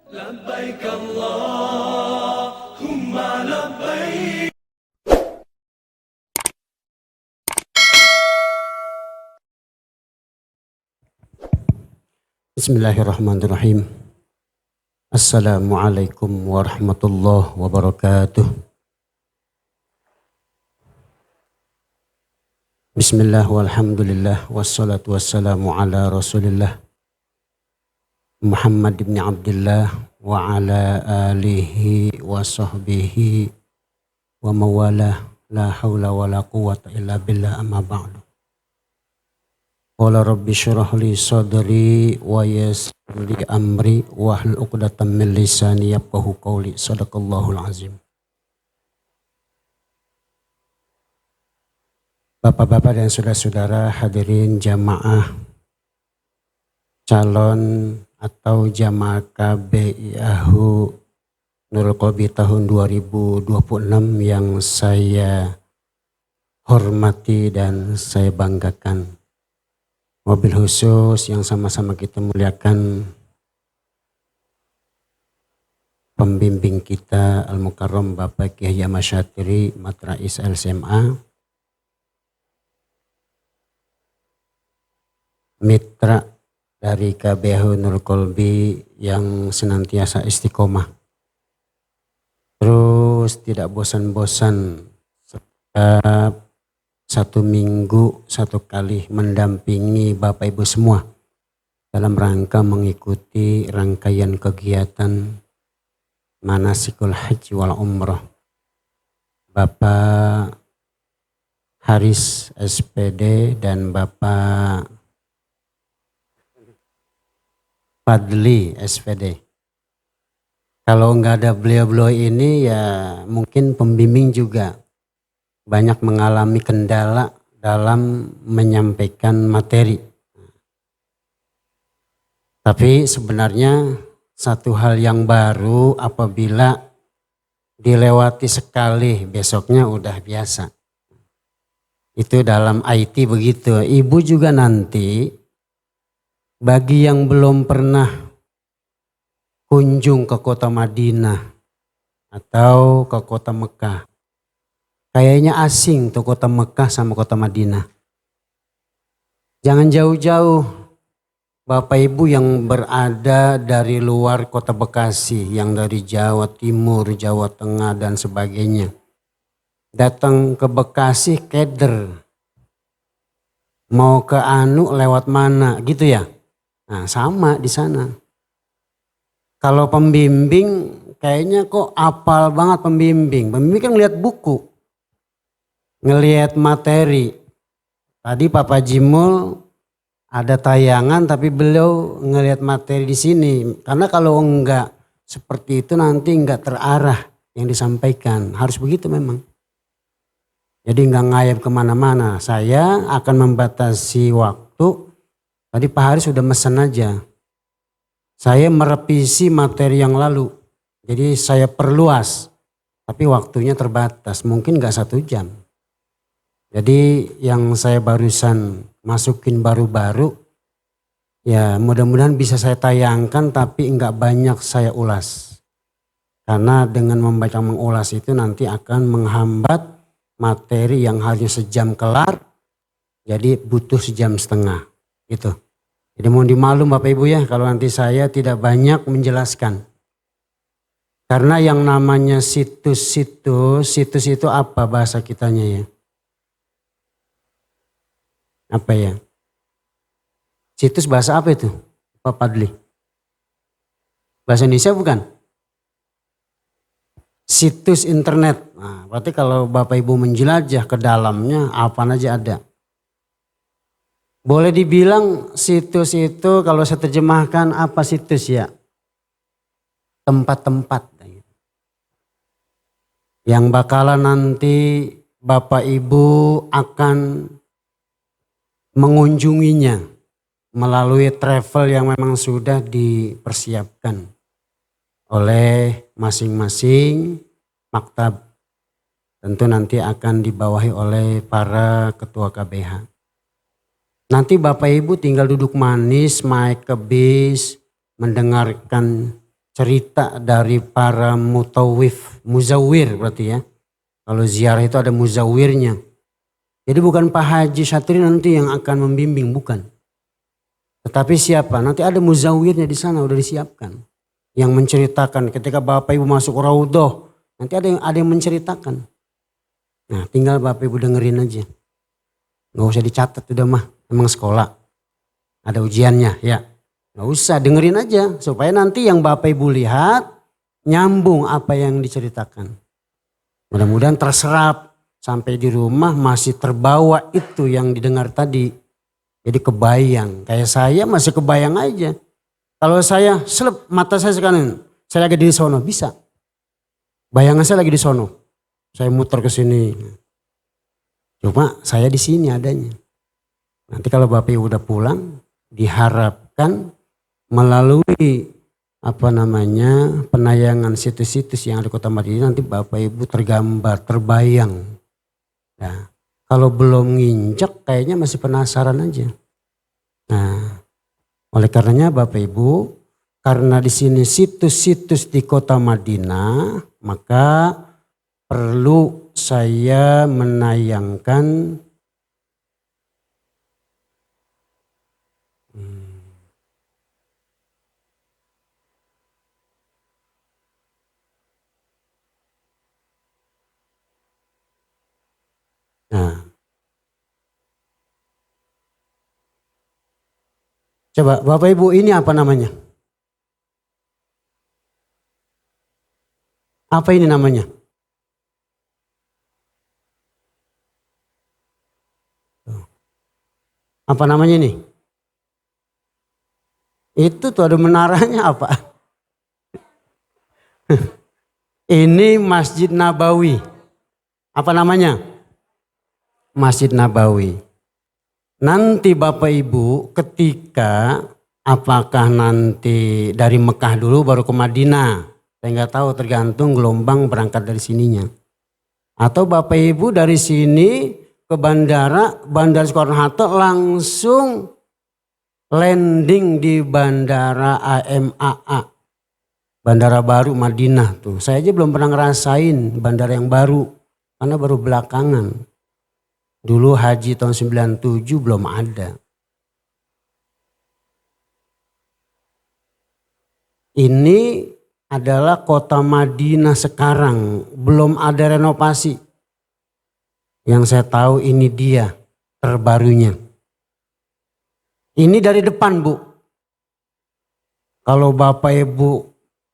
لبيك اللهم لبيك. Bismillahirrahmanirrahim. Assalamualaikum warahmatullahi wabarakatuh. Bismillah walhamdulillah wassalatu wassalamu ala rasulillah Muhammad ibn Abdullah wa ala alihi wa sahbihi wa mawalah la hawla wa la quwata illa billah amma ba'du. Qala rabbi syrah li sadri wa yassir li amri wahlul 'uqdatam min lisani yafqahu qawli. Shadaqallahul azim. Bapak-bapak dan saudara-saudara hadirin jamaah calon atau jamaah KBIAHU Nurul Qalbi tahun 2026 yang saya hormati dan saya banggakan. Mobil khusus yang sama-sama kita muliakan pembimbing kita Al-Mukarram Bapak Kiai Ahmad Syatiri Matrais LCMA, mitra dari KBIAHU Nurul Qalbi yang senantiasa istiqomah, terus tidak bosan-bosan setiap satu minggu satu kali mendampingi Bapak Ibu semua dalam rangka mengikuti rangkaian kegiatan manasikul haji wal umrah. Bapak Haris SPD dan Bapak Fadli SPD. Kalau nggak ada beliau-beliau ini ya mungkin pembimbing juga banyak mengalami kendala dalam menyampaikan materi. Tapi sebenarnya satu hal yang baru apabila dilewati sekali besoknya udah biasa. Itu dalam IT begitu. Ibu juga nanti bagi yang belum pernah kunjung ke kota Madinah atau ke kota Mekah, kayaknya asing tuh kota Mekah sama kota Madinah. Jangan jauh-jauh Bapak Ibu yang berada dari luar kota Bekasi, yang dari Jawa Timur, Jawa Tengah dan sebagainya. Datang ke Bekasi keder. Mau ke Anu lewat mana gitu ya. Nah sama di sana. Kalau pembimbing kayaknya kok apal banget pembimbing. Pembimbing kan ngeliat buku. Ngelihat materi. Tadi Papa Jimul ada tayangan tapi beliau ngelihat materi di sini. Karena kalau enggak seperti itu nanti enggak terarah yang disampaikan. Harus begitu memang. Jadi enggak ngayap kemana-mana. Saya akan membatasi waktu. Tadi Pak Haris sudah mesen aja. Saya merevisi materi yang lalu. Jadi saya perluas. Tapi waktunya terbatas. Mungkin enggak 1 jam. Jadi yang saya barusan masukin baru-baru, ya mudah-mudahan bisa saya tayangkan tapi enggak banyak saya ulas. Karena dengan membaca mengulas itu nanti akan menghambat materi yang harusnya sejam kelar, jadi butuh 1,5 jam gitu. Jadi mohon dimaklum Bapak Ibu ya kalau nanti saya tidak banyak menjelaskan. Karena yang namanya situs itu apa bahasa kitanya ya? Apa ya? Situs bahasa apa itu? Pak Padli? Bahasa Indonesia bukan? Situs internet. Nah, berarti kalau Bapak Ibu menjelajah ke dalamnya apa aja ada. Boleh dibilang situs itu kalau saya terjemahkan apa situs ya? Tempat-tempat. Yang bakalan nanti Bapak Ibu akan mengunjunginya melalui travel yang memang sudah dipersiapkan oleh masing-masing maktab. Tentu nanti akan dibawahi oleh para ketua KBH. Nanti Bapak Ibu tinggal duduk manis, naik ke bis, mendengarkan cerita dari para mutawif, muzawir berarti ya. Kalau ziarah itu ada muzawirnya. Jadi bukan Pak Haji Syatri nanti yang akan membimbing, bukan. Tetapi siapa? Nanti ada muzawirnya di sana, udah disiapkan. Yang menceritakan ketika Bapak Ibu masuk raudhah, nanti ada yang menceritakan. Nah, tinggal Bapak Ibu dengerin aja. Nggak usah dicatat udah mah, emang sekolah. Ada ujiannya ya. Nggak usah, dengerin aja supaya nanti yang Bapak Ibu lihat nyambung apa yang diceritakan. Mudah-mudahan terserap sampai di rumah masih terbawa itu yang didengar tadi. Jadi kebayang, kayak saya masih kebayang aja. Kalau saya selep mata saya sekarang, saya lagi di sono, bisa. Bayangan saya lagi di sono. Saya muter ke sini. Cuma saya di sini adanya. Nanti kalau Bapak Ibu udah pulang, diharapkan melalui penayangan situs-situs yang ada di Kota Madinah, nanti Bapak Ibu tergambar, terbayang. Nah, kalau belum nginjek kayaknya masih penasaran aja. Nah, oleh karenanya Bapak Ibu, karena di sini situs-situs di Kota Madinah, maka perlu saya menayangkan nah, coba Bapak Ibu ini apa namanya? Apa ini namanya? Apa namanya ini? Itu tuh ada menaranya apa? Ini Masjid Nabawi. Apa namanya? Masjid Nabawi. Nanti Bapak Ibu ketika apakah nanti dari Mekah dulu baru ke Madinah. Saya nggak tahu, tergantung gelombang berangkat dari sininya. Atau Bapak Ibu dari sini ke Bandara Soekarno-Hatta langsung landing di Bandara AMAA. Bandara baru Madinah tuh. Saya aja belum pernah ngerasain bandara yang baru. Karena baru belakangan. Dulu haji tahun 97 belum ada. Ini adalah Kota Madinah sekarang. Belum ada renovasi. Yang saya tahu ini dia terbarunya. Ini dari depan Bu. Kalau Bapak Ibu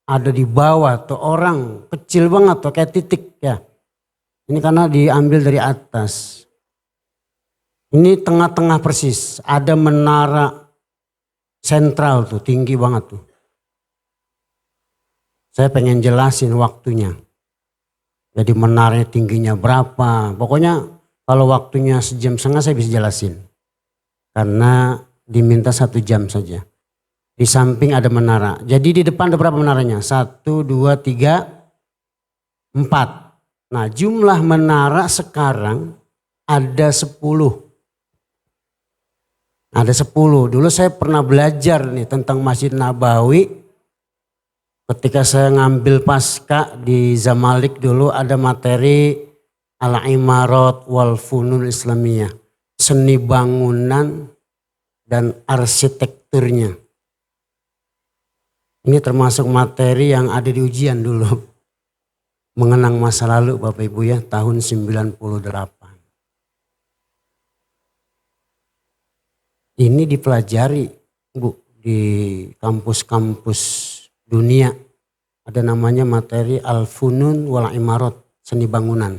ada di bawah tuh orang kecil banget tuh kayak titik ya. Ini karena diambil dari atas. Ini tengah-tengah persis. Ada menara sentral tuh tinggi banget tuh. Saya pengen jelasin waktunya. Jadi menaranya tingginya berapa. Pokoknya kalau waktunya sejam setengah saya bisa jelasin. Karena diminta 1 jam saja. Di samping ada menara. Jadi di depan ada berapa menaranya? 1, 2, 3, 4. Nah jumlah menara sekarang ada 10. Ada 10. Dulu saya pernah belajar nih tentang Masjid Nabawi. Ketika saya ngambil pasca di Zamalik dulu ada materi Al-Imarat wal Funun Islamiyah. Seni bangunan dan arsitekturnya. Ini termasuk materi yang ada di ujian dulu. Mengenang masa lalu Bapak Ibu ya, tahun 98. Ini dipelajari Bu di kampus-kampus dunia. Ada namanya materi Al-Funun wal Imarat, seni bangunan.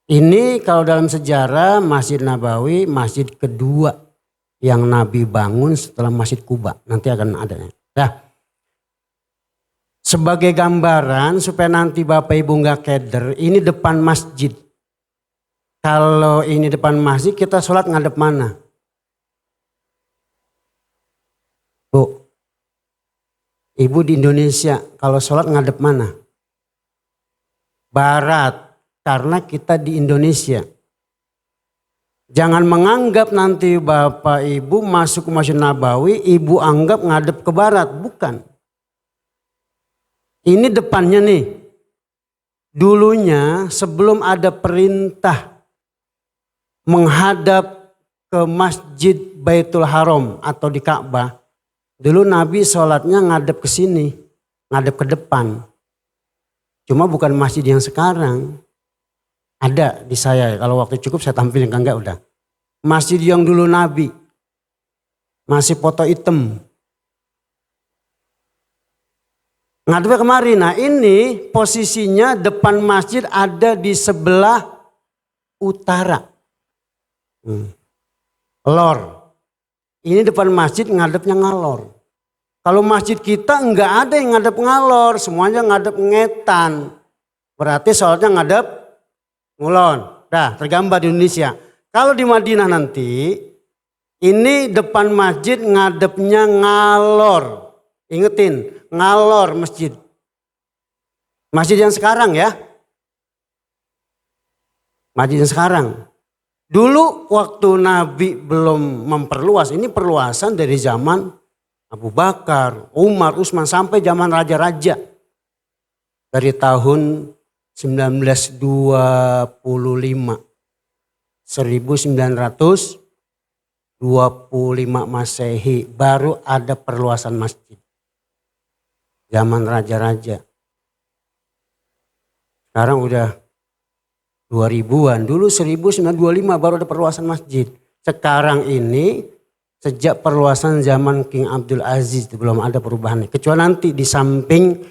Ini kalau dalam sejarah Masjid Nabawi masjid kedua yang Nabi bangun setelah Masjid Kuba. Nanti akan ada. Nah, sebagai gambaran supaya nanti Bapak Ibu nggak keder, ini depan masjid. Kalau ini depan masjid kita sholat ngadep mana? Bu, Ibu di Indonesia kalau sholat ngadep mana? Barat, karena kita di Indonesia. Jangan menganggap nanti Bapak Ibu masuk ke Masjid Nabawi, Ibu anggap ngadep ke barat, bukan. Ini depannya nih. Dulunya sebelum ada perintah menghadap ke Masjid Baitul Haram atau di Ka'bah, dulu Nabi sholatnya ngadep ke sini, ngadep ke depan. Cuma bukan masjid yang sekarang. Ada di saya, kalau waktu cukup saya tampilin, kan enggak udah. Masjid yang dulu Nabi, masih foto hitam. Ngadepnya kemari. Nah ini posisinya depan masjid ada di sebelah utara. Lor. Ini depan masjid ngadepnya ngalor. Kalau masjid kita enggak ada yang ngadep ngalor. Semuanya ngadep ngetan. Berarti sholatnya ngadep ngulon. Dah tergambar di Indonesia. Kalau di Madinah nanti, ini depan masjid ngadepnya ngalor. Ingetin, ngalor masjid. Masjid yang sekarang ya. Masjid yang sekarang. Dulu waktu Nabi belum memperluas, ini perluasan dari zaman Abu Bakar, Umar, Utsman sampai zaman raja-raja. Dari tahun 1925. 1925 Masehi baru ada perluasan masjid. Zaman raja-raja. Sekarang udah 2000-an. Dulu 1925 baru ada perluasan masjid. Sekarang ini sejak perluasan zaman King Abdul Aziz belum ada perubahan. Kecuali nanti di samping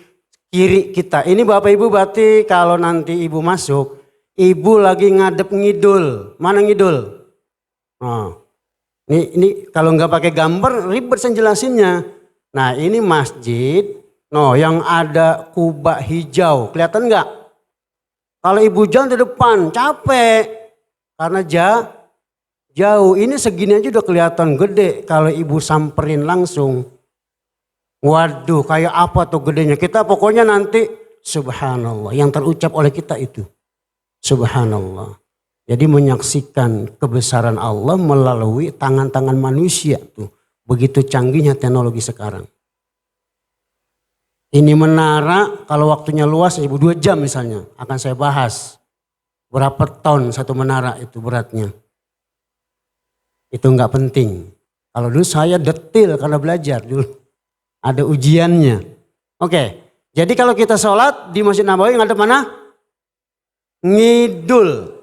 kiri kita. Ini Bapak Ibu berarti kalau nanti Ibu masuk, Ibu lagi ngadep ngidul. Mana ngidul? Oh. Ini kalau nggak pakai gambar ribet saya jelasinnya. Nah ini masjid. No, yang ada kubah hijau, kelihatan nggak? Kalau Ibu jalan di depan, capek. Karena jauh, ini segini aja udah kelihatan gede. Kalau Ibu samperin langsung, waduh kayak apa tuh gedenya. Kita pokoknya nanti, subhanallah, yang terucap oleh kita itu. Subhanallah. Jadi menyaksikan kebesaran Allah melalui tangan-tangan manusia tuh. Begitu canggihnya teknologi sekarang. Ini menara kalau waktunya luas 2 jam misalnya akan saya bahas. Berapa ton satu menara itu beratnya. Itu enggak penting. Kalau dulu saya detil karena belajar dulu. Ada ujiannya. Oke, jadi kalau kita sholat di Masjid Nabawi ngadep mana? Ngidul.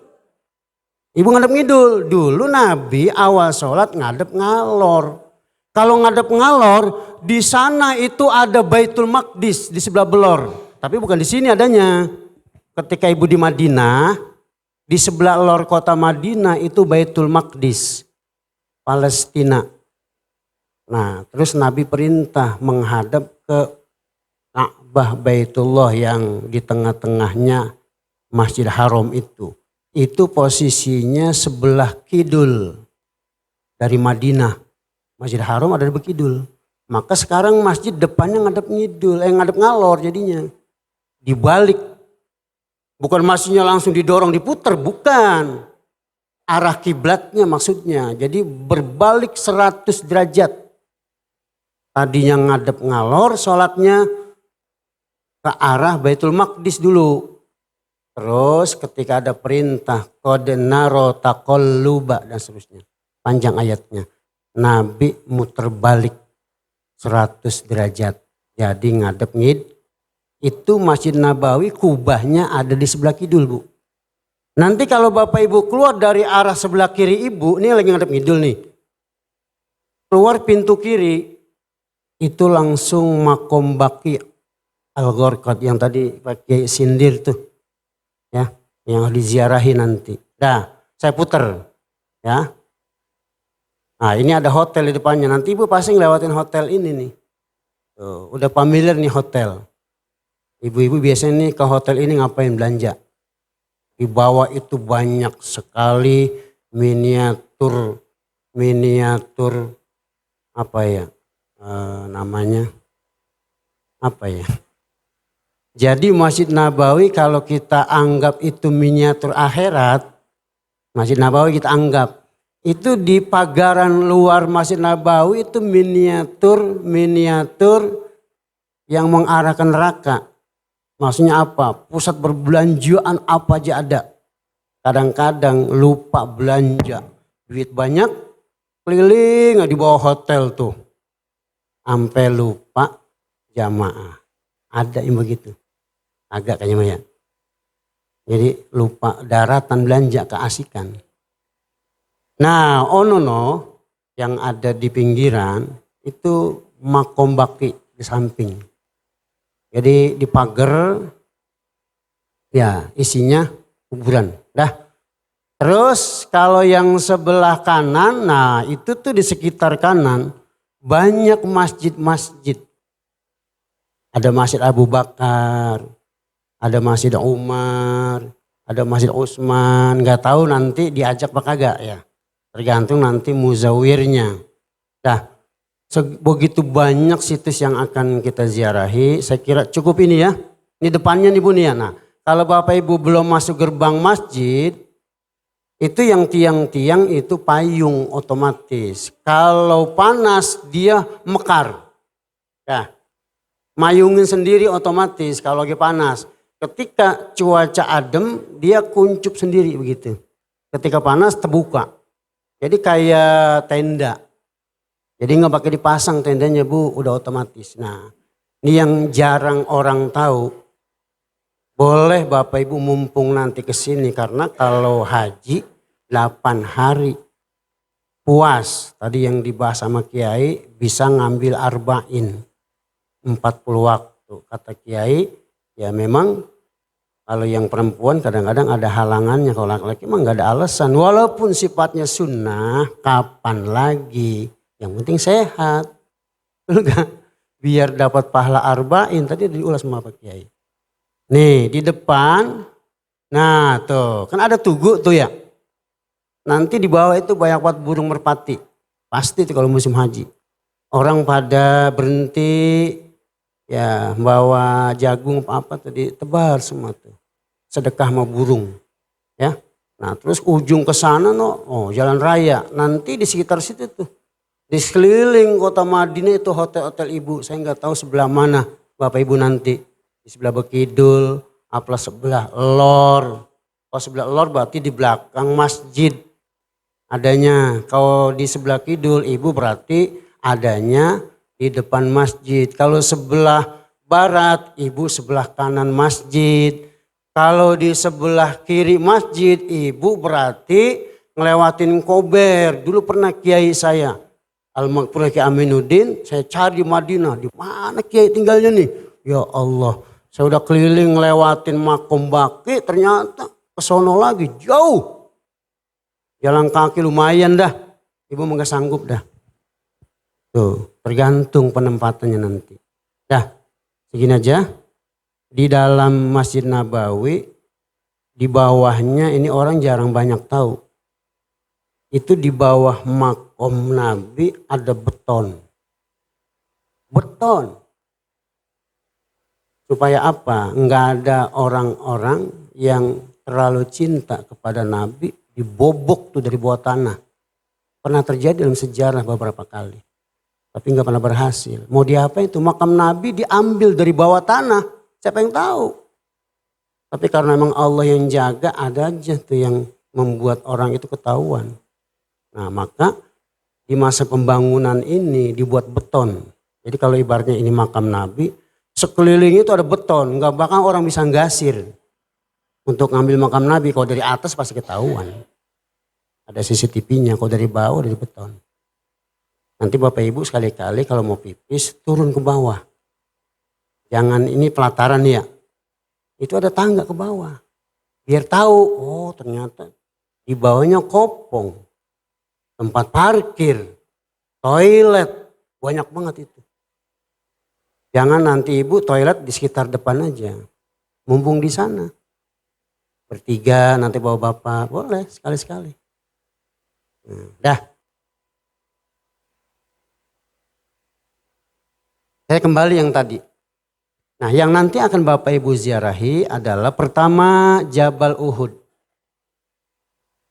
Ibu ngadep ngidul. Dulu Nabi awal sholat ngadep ngalor. Kalau ngadep ngalor, di sana itu ada Baitul Maqdis di sebelah belor. Tapi bukan di sini adanya. Ketika Ibu di Madinah, di sebelah lor kota Madinah itu Baitul Maqdis, Palestina. Nah, terus Nabi perintah menghadap ke Ka'bah Baitullah yang di tengah-tengahnya Masjid Haram itu. Itu posisinya sebelah kidul dari Madinah. Masjid Haram ada di bekidul. Maka sekarang masjid depannya ngadep ngidul, ngadep ngalor jadinya. Dibalik. Bukan masjidnya langsung didorong diputer, bukan. Arah kiblatnya maksudnya. Jadi berbalik 100 derajat. Tadinya ngadep ngalor, sholatnya ke arah Baitul Maqdis dulu. Terus ketika ada perintah qad naro taqalluba dan seterusnya. Panjang ayatnya. Nabi muter balik 100 derajat. Jadi ngadep ngid. Itu Masjid Nabawi kubahnya ada di sebelah kidul Bu. Nanti kalau Bapak Ibu keluar dari arah sebelah kiri Ibu. Ini lagi ngadep ngidul nih. Keluar pintu kiri. Itu langsung makom Baqi Al-Gharqad yang tadi pakai sindir tuh. Ya, yang diziarahi nanti. Dah, saya puter. Ya. Nah ini ada hotel di depannya. Nanti Ibu pasti ngelewatin hotel ini nih. Tuh, udah familiar nih hotel. Ibu-ibu biasanya nih ke hotel ini ngapain belanja. Di bawah itu banyak sekali miniatur apa ya namanya. Apa ya. Jadi Masjid Nabawi kalau kita anggap itu miniatur akhirat. Masjid Nabawi kita anggap. Itu di pagaran luar Masjid Nabawi itu miniatur yang mengarahkan neraka. Maksudnya apa? Pusat perbelanjaan apa aja ada. Kadang-kadang lupa belanja. Duit banyak, keliling di bawah hotel tuh. Sampai lupa jamaah. Ada yang begitu. Agak kayaknya Maya. Jadi lupa daratan belanja keasikan. Nah, onono yang ada di pinggiran itu makom bakti di samping. Jadi di pagar ya isinya kuburan. Dah. Terus kalau yang sebelah kanan, nah itu tuh di sekitar kanan banyak masjid-masjid. Ada Masjid Abu Bakar, ada Masjid Umar, ada Masjid Utsman. Nggak tahu nanti diajak apa kagak ya. Tergantung nanti muzawirnya. Dah. Begitu banyak situs yang akan kita ziarahi, saya kira cukup ini ya. Ini depannya nih Bu nih ya. Nah, kalau Bapak Ibu belum masuk gerbang masjid, itu yang tiang-tiang itu payung otomatis. Kalau panas dia mekar. Ya, mayungin sendiri otomatis kalau lagi panas. Ketika cuaca adem dia kuncup sendiri begitu. Ketika panas terbuka. Jadi kayak tenda. Jadi nggak pakai dipasang tendanya Bu, udah otomatis. Nah, ini yang jarang orang tahu. Boleh Bapak Ibu mumpung nanti ke sini karena kalau haji 8 hari puas. Tadi yang dibahas sama Kiai bisa ngambil arba'in 40 waktu. Kata Kiai, ya memang kalau yang perempuan kadang-kadang ada halangannya. Kalau laki-laki emang nggak ada alasan. Walaupun sifatnya sunnah, kapan lagi? Yang penting sehat. Biar dapat pahala arba'in. Tadi diulas sama Pak Kiai. Nih di depan. Nah tuh. Kan ada tugu tuh ya. Nanti di bawah itu banyak banget burung merpati. Pasti itu kalau musim haji. Orang pada berhenti. Ya bawa jagung apa tadi. Tebar semua tuh. Sedekah sama burung. Ya. Nah terus ujung ke sana jalan raya. Nanti di sekitar situ tuh. Di sekeliling kota Madinah itu hotel-hotel Ibu. Saya nggak tahu sebelah mana Bapak Ibu nanti. Di sebelah Bekidul, apa sebelah Lor. Kalau sebelah Lor berarti di belakang masjid adanya. Kalau di sebelah Kidul Ibu berarti adanya di depan masjid. Kalau sebelah Barat Ibu sebelah kanan masjid. Kalau di sebelah kiri masjid Ibu berarti ngelewatin Kober. Dulu pernah kiai saya. Al-Makfurah Kiai Aminuddin, saya cari di Madinah, di mana Kiai tinggalnya nih? Ya Allah, saya udah keliling ngelewatin makom baki, ternyata ke sono lagi jauh. Jalan kaki lumayan dah, Ibu nggak sanggup dah. Tuh, tergantung penempatannya nanti. Dah, segini aja. Di dalam Masjid Nabawi, di bawahnya ini orang jarang banyak tahu. Itu di bawah makom Nabi ada beton. Beton. Supaya apa? Enggak ada orang-orang yang terlalu cinta kepada Nabi dibobok tuh dari bawah tanah. Pernah terjadi dalam sejarah beberapa kali. Tapi enggak pernah berhasil. Mau diapain itu? Makam Nabi diambil dari bawah tanah. Siapa yang tahu? Tapi karena memang Allah yang jaga, ada aja tuh yang membuat orang itu ketahuan. Nah maka di masa pembangunan ini dibuat beton. Jadi kalau ibaratnya ini makam Nabi, sekeliling itu ada beton. Nggak bakal orang bisa nggasir untuk ngambil makam Nabi. Kalau dari atas pasti ketahuan. Ada CCTV-nya, kalau dari bawah dari beton. Nanti Bapak Ibu sekali-kali kalau mau pipis turun ke bawah. Jangan ini pelataran ya. Itu ada tangga ke bawah. Biar tahu, oh ternyata di bawahnya kopong. Tempat parkir, toilet, banyak banget itu. Jangan nanti Ibu toilet di sekitar depan aja. Mumpung di sana. Bertiga nanti bawa bapak, boleh sekali-sekali. Dah. Saya kembali yang tadi. Nah yang nanti akan Bapak Ibu ziarahi adalah pertama Jabal Uhud.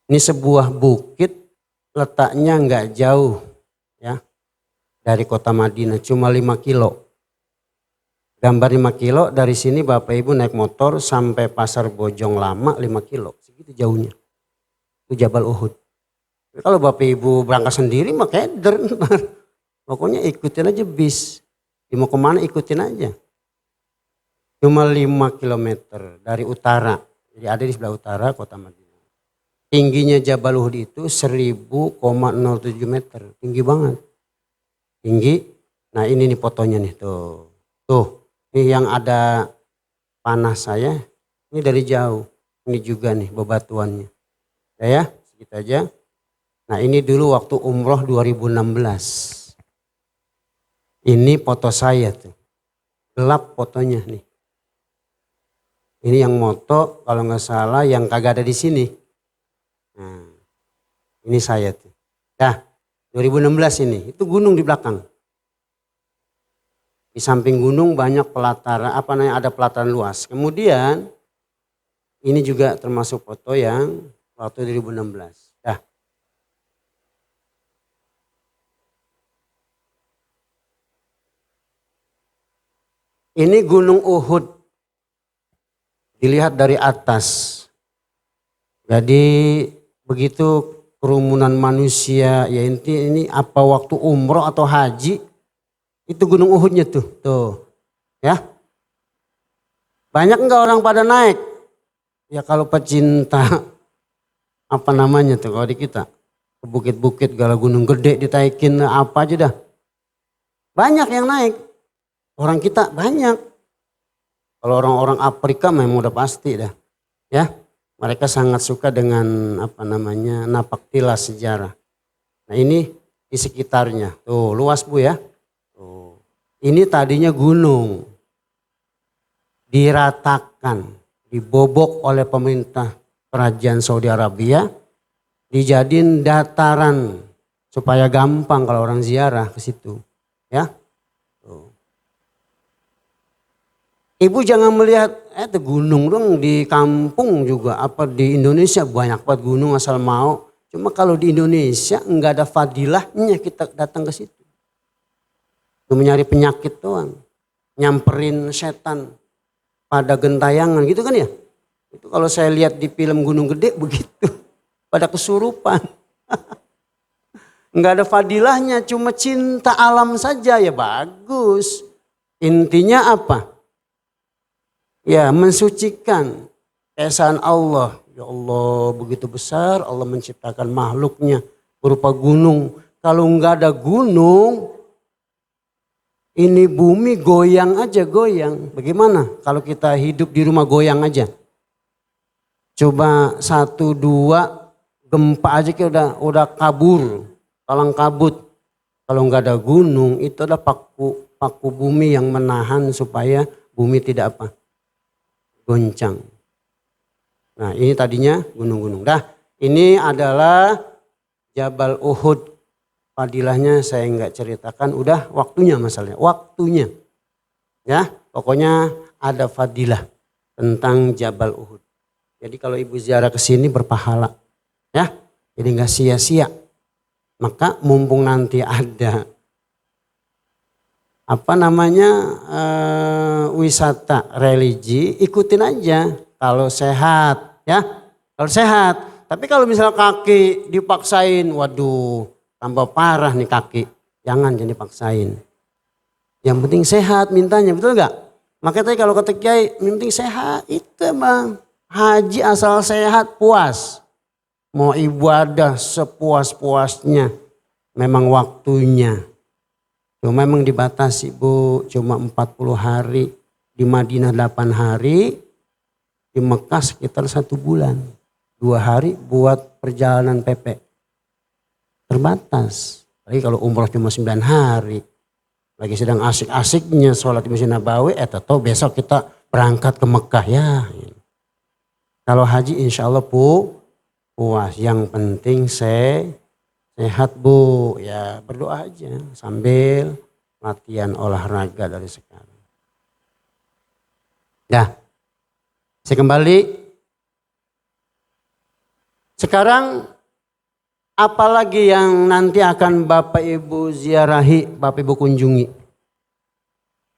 Ini sebuah bukit. Letaknya nggak jauh ya dari kota Madinah, cuma 5 kilo. Gambar 5 kilo dari sini Bapak Ibu naik motor sampai Pasar Bojong Lama 5 kilo. Segitu jauhnya. Itu Jabal Uhud. Kalau Bapak Ibu berangkat sendiri mah keder. Pokoknya ikutin aja bis. Mau kemana ikutin aja. Cuma 5 kilometer dari utara. Jadi ada di sebelah utara kota Madinah. Tingginya Jabal Uhud itu 1000,07 meter. Tinggi banget. Tinggi. Nah ini nih fotonya nih tuh. Tuh. Ini yang ada panah saya. Ini dari jauh. Ini juga nih bebatuannya. Ya, segitu aja. Nah ini dulu waktu umroh 2016. Ini foto saya tuh. Gelap fotonya nih. Ini yang moto kalau nggak salah yang kagak ada di sini. Nah, ini saya tuh. Dah 2016 ini. Itu gunung di belakang. Di samping gunung banyak pelataran, ada pelataran luas. Kemudian ini juga termasuk foto yang waktu 2016. Dah. Ini Gunung Uhud. Dilihat dari atas. Jadi begitu kerumunan manusia, ya ini apa waktu umroh atau haji, itu Gunung Uhudnya tuh, ya. Banyak enggak orang pada naik? Ya kalau pecinta, apa namanya tuh kalau di kita, ke bukit-bukit, gala gunung gede ditaikin apa aja dah. Banyak yang naik, orang kita banyak. Kalau orang-orang Afrika memang udah pasti dah, ya. Mereka sangat suka dengan napak tilas sejarah. Nah ini di sekitarnya, tuh luas Bu ya. Tuh. Ini tadinya gunung, diratakan, dibobok oleh pemerintah kerajaan Saudi Arabia, dijadiin dataran supaya gampang kalau orang ziarah ke situ, ya. Tuh. Ibu jangan melihat itu gunung dong di kampung juga, apa di Indonesia banyak banget gunung asal mau. Cuma kalau di Indonesia enggak ada fadilahnya kita datang ke situ. Itu mencari penyakit doang. Nyamperin setan pada gentayangan gitu kan ya. Itu kalau saya lihat di film Gunung Gede begitu. Pada kesurupan. Enggak ada fadilahnya, cuma cinta alam saja ya bagus. Intinya apa? Ya mensucikan keesaan Allah. Ya Allah begitu besar Allah menciptakan makhluknya berupa gunung. Kalau enggak ada gunung, ini bumi goyang aja goyang. Bagaimana kalau kita hidup di rumah goyang aja? Coba 1, 2 gempa aja kita udah kabur, kalang kabut. Kalau enggak ada gunung itu ada paku bumi yang menahan supaya bumi tidak apa? Goncang. Nah ini tadinya gunung-gunung. Dah ini adalah Jabal Uhud. Fadilahnya saya nggak ceritakan. Udah waktunya masalahnya. Waktunya. Ya pokoknya ada fadilah tentang Jabal Uhud. Jadi kalau ibu ziarah ke sini berpahala. Ya jadi nggak sia-sia. Maka mumpung nanti ada wisata religi, ikutin aja kalau sehat ya. Kalau sehat, tapi kalau misalnya kaki dipaksain, waduh tambah parah nih kaki. Jangan dipaksain. Yang penting sehat mintanya, betul gak? Makanya tadi kalau kata Kiai, yang penting sehat itu bang. Haji asal sehat puas. Mau ibadah sepuas-puasnya, memang waktunya. Cuma memang dibatasi Bu, cuma 40 hari, di Madinah 8 hari, di Mekah sekitar 1 bulan. 2 hari buat perjalanan PP. Terbatas. Lagi kalau umroh cuma 9 hari. Lagi sedang asik-asiknya sholat di Masjid Nabawi, atau besok kita berangkat ke Mekah ya. Kalau haji insya Allah puas. Yang penting sehat Bu, ya berdoa aja sambil latihan olahraga dari sekarang. Ya, saya kembali. Sekarang apalagi yang nanti akan Bapak Ibu ziarahi, Bapak Ibu kunjungi?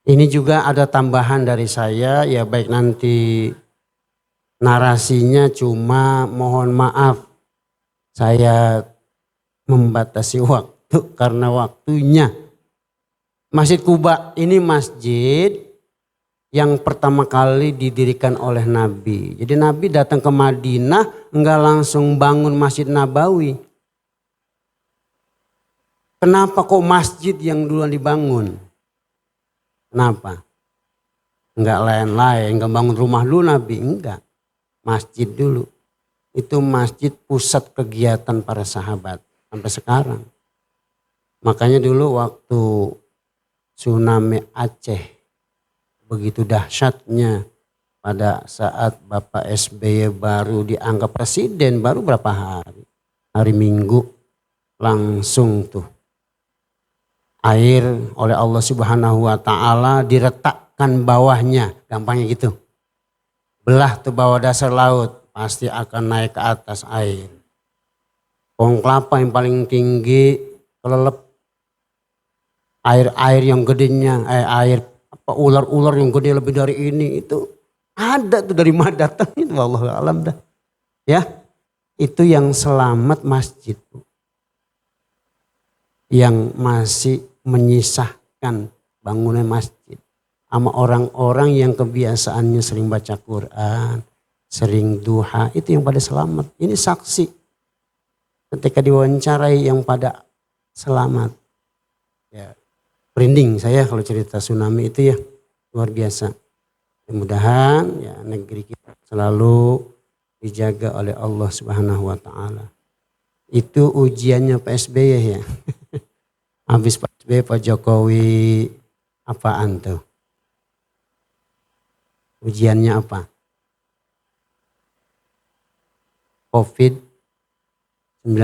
Ini juga ada tambahan dari saya, ya baik nanti narasinya, cuma mohon maaf saya membatasi waktu karena waktunya. Masjid Quba ini masjid yang pertama kali didirikan oleh Nabi. Jadi Nabi datang ke Madinah enggak langsung bangun Masjid Nabawi. Kenapa kok masjid yang duluan dibangun? Kenapa? Enggak lain-lain, enggak bangun rumah dulu Nabi, enggak. Masjid dulu. Itu masjid pusat kegiatan para sahabat sampai sekarang. Makanya dulu waktu tsunami Aceh begitu dahsyatnya pada saat Bapak SBY baru dianggap presiden, baru berapa hari? Hari Minggu langsung tuh air oleh Allah Subhanahu wa taala diretakkan bawahnya, gampangnya gitu. Belah tuh bawah dasar laut, pasti akan naik ke atas air. Pohon kelapa yang paling tinggi kelelep, air-air yang gedenya, ular-ular yang gede lebih dari ini, itu ada tuh dari mana datang itu, wallahu alam dah. Ya, itu yang selamat masjid. Yang masih menyisahkan bangunan masjid. Sama orang-orang yang kebiasaannya sering baca Quran, sering duha, itu yang pada selamat. Ini saksi ketika diwawancarai yang pada selamat. Ya, merinding saya kalau cerita tsunami itu ya, luar biasa. Mudah-mudahan ya negeri kita selalu dijaga oleh Allah Subhanahu wa taala. Itu ujiannya Pak SBY ya. Habis Pak SBY, Pak Jokowi apaan tuh? Ujiannya apa? COVID-19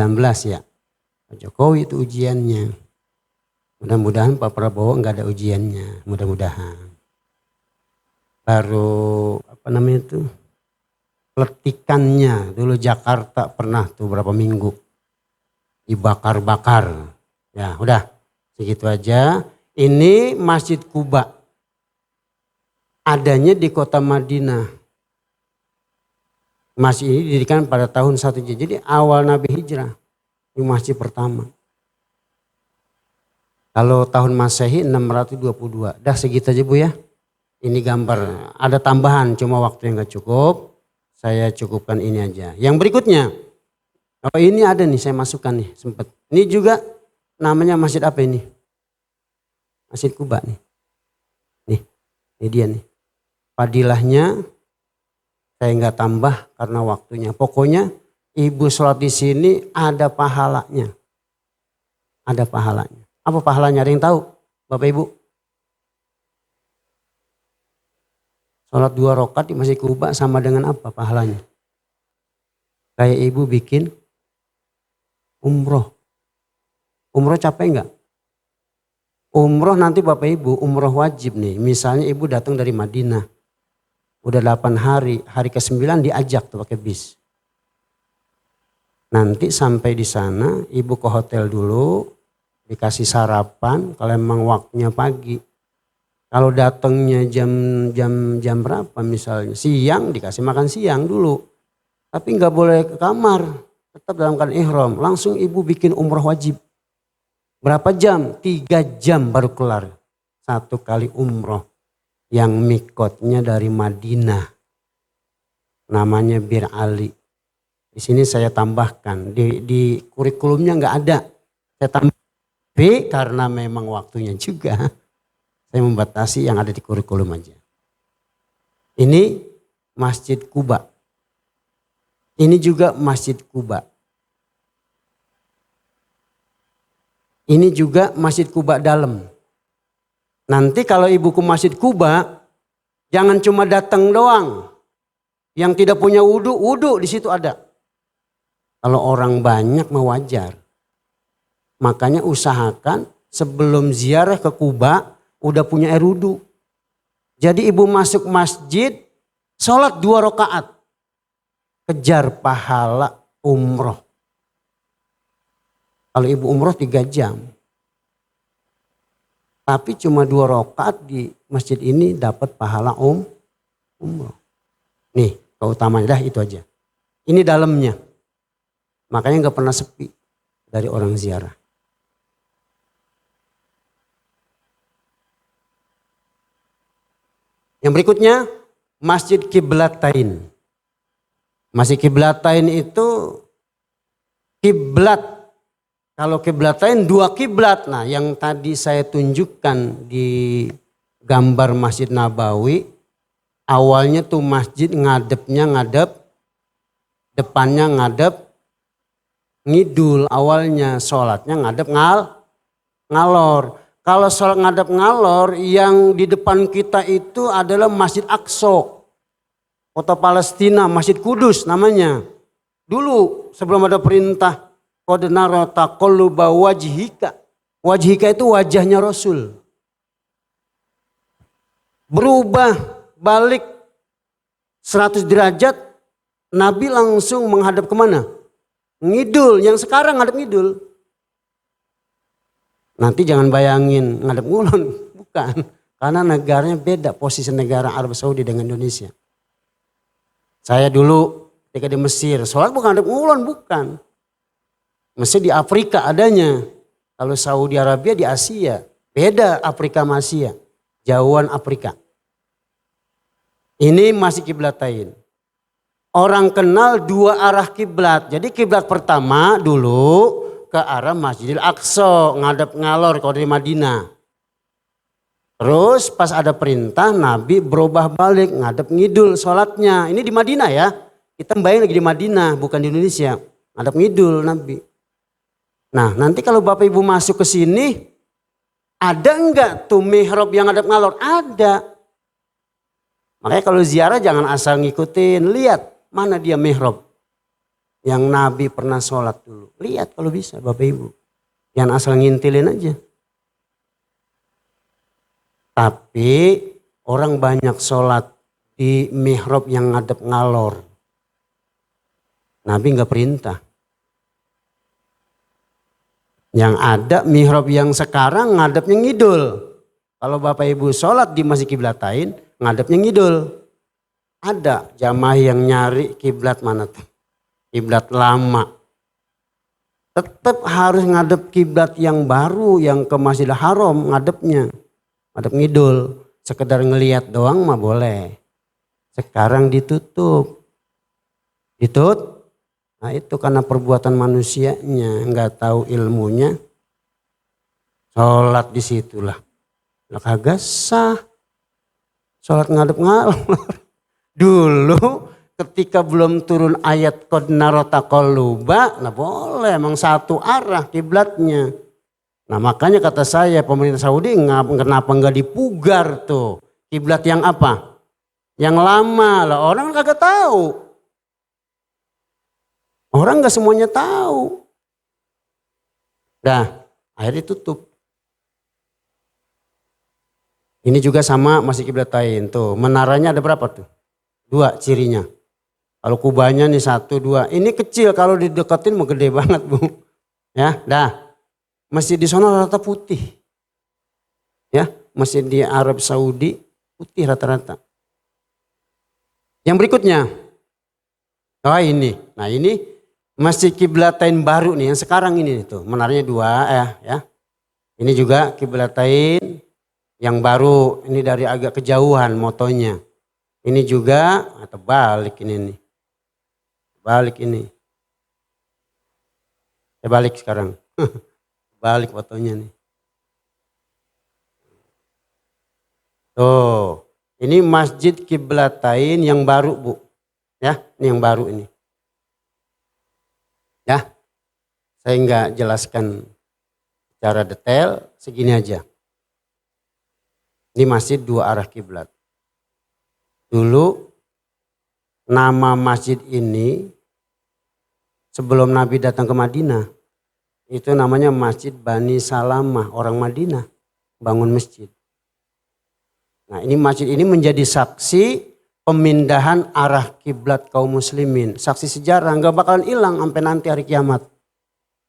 ya. Pak Jokowi itu ujiannya. Mudah-mudahan Pak Prabowo enggak ada ujiannya, mudah-mudahan. Baru apa namanya itu? Letikannya, dulu Jakarta pernah tuh berapa minggu dibakar-bakar. Ya udah segitu aja. Ini Masjid Quba adanya di kota Madinah. Masjid ini didirikan pada tahun 1 Hijriah. Jadi awal Nabi Hijrah. Ini masjid pertama. Kalau tahun Masehi 622. Dah segitu aja Bu ya. Ini gambar. Ada tambahan cuma waktu yang gak cukup. Saya cukupkan ini aja. Yang berikutnya. Oh ini ada nih saya masukkan nih sempat. Ini juga namanya masjid apa ini? Masjid Quba nih. Nih, ini dia nih. Fadilahnya saya nggak tambah karena waktunya. Pokoknya ibu sholat di sini ada pahalanya. Ada pahalanya. Apa pahalanya? Ada yang tahu? Bapak Ibu? Sholat 2 rakaat di Masjid Quba sama dengan apa pahalanya? Kayak ibu bikin umroh. Umroh capek enggak? Umroh nanti Bapak Ibu, umroh wajib nih. Misalnya ibu datang dari Madinah. Udah 8 hari, hari ke-9 diajak tuh pakai bis. Nanti sampai di sana ibu ke hotel dulu, dikasih sarapan kalau emang waktunya pagi. Kalau datangnya jam berapa misalnya, siang dikasih makan siang dulu. Tapi nggak boleh ke kamar, tetap dalam keadaan ihram. Langsung ibu bikin umroh wajib. Berapa jam? 3 jam baru kelar. 1 kali umroh. Yang mikotnya dari Madinah. Namanya Bir Ali. Di sini saya tambahkan. Di kurikulumnya nggak ada. Saya tambah B karena memang waktunya juga. Saya membatasi yang ada di kurikulum aja. Ini Masjid Quba. Ini juga Masjid Quba. Ini juga Masjid Quba dalam. Nanti kalau ibu ke Masjid Quba, jangan cuma datang doang. Yang tidak punya wudhu di situ ada. Kalau orang banyak mah wajar. Makanya usahakan sebelum ziarah ke Quba, udah punya air wudhu. Jadi ibu masuk masjid, sholat 2 rakaat. Kejar pahala umroh. Kalau ibu umroh 3 jam. Tapi cuma 2 rakaat di masjid ini dapat pahala umroh. Nih keutamaannya dah itu aja. Ini dalamnya. Makanya nggak pernah sepi dari orang ziarah. Yang berikutnya Masjid Qiblatain. Masjid Qiblatain itu kiblat. Kalau Qiblatain 2 kiblat. Nah, yang tadi saya tunjukkan di gambar Masjid Nabawi, awalnya tuh masjid ngadepnya ngadep, depannya ngadep ngidul. Awalnya sholatnya ngadep ngalor. Kalau sholat ngadep ngalor, yang di depan kita itu adalah Masjid Aqsa, kota Palestina, Masjid Kudus namanya. Dulu sebelum ada perintah qad nara taqalluba wajhika. Wajhika itu wajahnya Rasul. Berubah balik 100 derajat, Nabi langsung menghadap kemana? Ngidul, yang sekarang ngadep ngidul. Nanti jangan bayangin ngadep ngulon, bukan. Karena negaranya beda, posisi negara Arab Saudi dengan Indonesia. Saya dulu ketika di Mesir, sholat bukan ngadep ngulon, bukan. Mesir di Afrika adanya. Kalau Saudi Arabia di Asia, beda Afrika sama Asia, jauhan Afrika. Ini masih Qiblatain. Orang kenal 2 arah kiblat. Jadi kiblat pertama dulu ke arah Masjidil Aqsa, ngadep ngalor kalau dari Madinah. Terus pas ada perintah Nabi berubah balik, ngadep ngidul sholatnya. Ini di Madinah ya, kita bayangin lagi di Madinah bukan di Indonesia. Ngadep ngidul Nabi. Nah nanti kalau Bapak Ibu masuk ke sini, ada enggak tuh mihrab yang ngadep ngalor? Ada. Makanya kalau ziarah jangan asal ngikutin, lihat mana dia mihrab yang Nabi pernah sholat dulu. Lihat kalau bisa Bapak Ibu. Jangan asal ngintilin aja. Tapi orang banyak sholat di mihrab yang ngadep ngalor. Nabi nggak perintah. Yang ada mihrab yang sekarang ngadepnya ngidul. Kalau Bapak Ibu sholat di Masjid Qiblatain ngadepnya ngidul. Ada jamaah yang nyari kiblat mana tuh? Kiblat lama. Tetap harus ngadep kiblat yang baru, yang ke Masjidil Haram ngadepnya. Ngadep ngidul. Sekedar ngelihat doang mah boleh. Sekarang ditutup. Nah itu karena perbuatan manusianya, nggak tahu ilmunya. Sholat di situlah. Lah kagak sah. Sholat ngadep ngalor. Dulu ketika belum turun ayat qad nara taqalluba, nah boleh emang satu arah kiblatnya. Nah makanya kata saya pemerintah Saudi kenapa nggak dipugar tuh kiblat yang apa? Yang lama lah, orang kagak tahu. Orang nggak semuanya tahu. Dah akhirnya tutup. Ini juga sama masih Qiblatain tuh. Menaranya ada berapa tuh? 2 cirinya. Kalau kubahnya nih 1, 2. Ini kecil, kalau dideketin mau gede banget Bu. Ya, dah. Masjid di sana rata putih. Ya, masjid di Arab Saudi putih rata-rata. Yang berikutnya. Oh ini. Nah ini Masjid Qiblatain baru nih yang sekarang ini tuh. Menaranya 2 ya. Ini juga Qiblatain yang baru. Ini dari agak kejauhan motonya. Ini juga atau balik ini nih. Balik ini. Saya balik sekarang. Balik fotonya nih. Tuh. Ini Masjid Qiblatain yang baru Bu. Ya, ini yang baru ini. Ya. Saya enggak jelaskan secara detail, segini aja. Ini masjid 2 arah kiblat. Dulu nama masjid ini sebelum Nabi datang ke Madinah, itu namanya Masjid Bani Salamah, orang Madinah bangun masjid. Nah ini masjid ini menjadi saksi pemindahan arah kiblat kaum muslimin. Saksi sejarah, nggak bakalan hilang sampai nanti hari kiamat.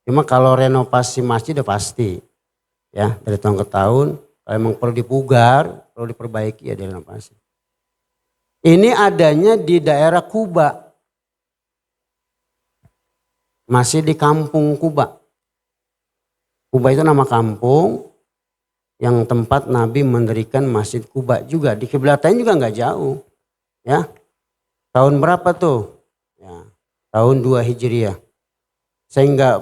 Cuma kalau renovasi masjid udah pasti. Ya dari tahun ke tahun, kalau emang perlu dipugar, perlu diperbaiki ya, direnovasi. Ini adanya di daerah Kuba. Masih di kampung Kuba. Kuba itu nama kampung yang tempat Nabi mendirikan Masjid Kuba juga. Di kiblatain juga nggak jauh. Ya. Tahun berapa tuh? Ya, tahun 2 Hijriah. Sehingga